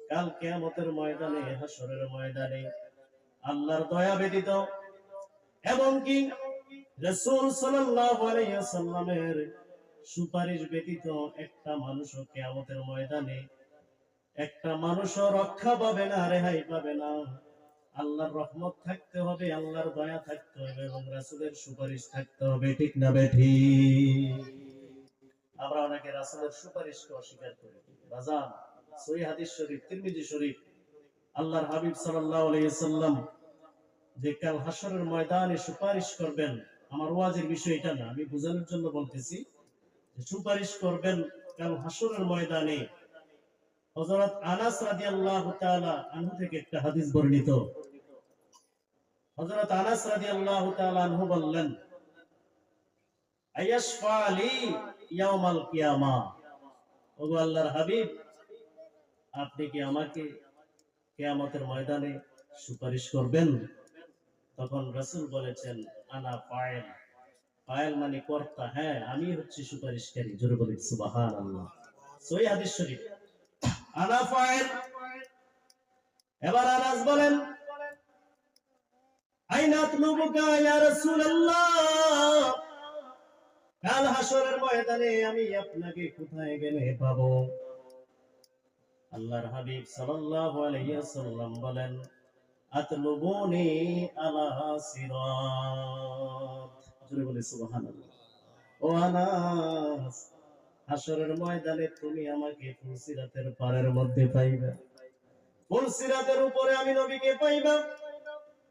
কাল কিয়ামতের ময়দানে, হাসরের ময়দানে আল্লাহর দয়া ব্যতীত এবং কি রাসূল সাল্লাল্লাহু আলাইহি ওয়াসাল্লামের সুপারিশ ব্যতীত একটা মানুষও কিয়ামতের ময়দানে একটা মানুষও রক্ষা পাবে না, রেহাই পাবে না। আল্লাহর রহমত থাকতে হবে, আল্লাহর দয়া থাকতে হবে এবং রাসূলের সুপারিশ থাকতে হবে। ঠিক না বেঠিক? আমরা অনেকে রাসূলের সুপারিশকে অস্বীকার করি। বাজান, সহিহ হাদিস শরীফ, তিরমিজি শরীফ, আল্লাহর হাবিব সাল্লাল্লাহু আলাইহি ওয়াসাল্লাম যে কাল হাসরের ময়দানে সুপারিশ করবেন, আমার ওয়াজের বিষয় এটা না, আমি বোঝানোর জন্য বলতেছি যে সুপারিশ করবেন কাল হাসরের ময়দানে। হযরত আনাস রাদিয়াল্লাহু তাআলা আনহু থেকে একটা হাদিস বর্ণিত। হযরত আনাস রাদিয়াল্লাহু তাআলা আনহু বললেন, আয়াশফা লি ইয়াউমাল কিয়ামা, ওগো আল্লাহর হাবিব, আপনি কি আমাকে কিয়ামতের ময়দানে সুপারিশ করবেন? তখন রাসূল বলেছেন, আনা ফাইল। ফাইল মানে কর্তা, হ্যাঁ আমি হচ্ছি সুপারিশকারী। জোরে বলেন সুবহানাল্লাহ। সহিহ হাদিস শরীফ, আনা ফাইল। এবার আনাস বলেন, আইনা আতলুবুকা ইয়া রাসূলুল্লাহ, কাল হাসরের ময়দানে আমি আপনাকে কোথায় গেলে পাবো? আল্লাহর হাবিব সাল্লাল্লাহু আলাইহি ওয়াসাল্লাম বলেন, আতলুবুনি আলা সিরাত। জোরে বলে সুবহানাল্লাহ। ও আনাস, হাসরের ময়দানে তুমি আমাকে ফুলসিরাতের পাড়ের মধ্যে পাইবা। ফুলসিরাতের উপরে আমি নবীকে পাইবা।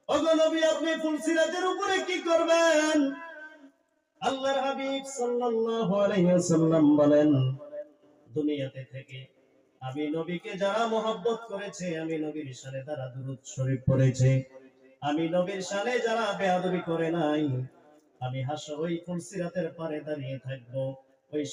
ওগো নবী, আপনি ফুলসিরাতের উপরে কি করবেন? আল্লাহর হাবিব সাল্লাল্লাহু আলাইহি ওয়াসাল্লাম বলেন, দুনিয়াতে থেকে আমি নবীকে যারা মহব্বত করেছে, আমি নবীর শানে যারা দুরূদ শরীফ পড়েছে, আমি নবীর শানে যারা বেয়াদবি করে নাই, আমি হাসর ওই ফুলসিরাতের পারে দাঁড়িয়ে থাকবো। ওই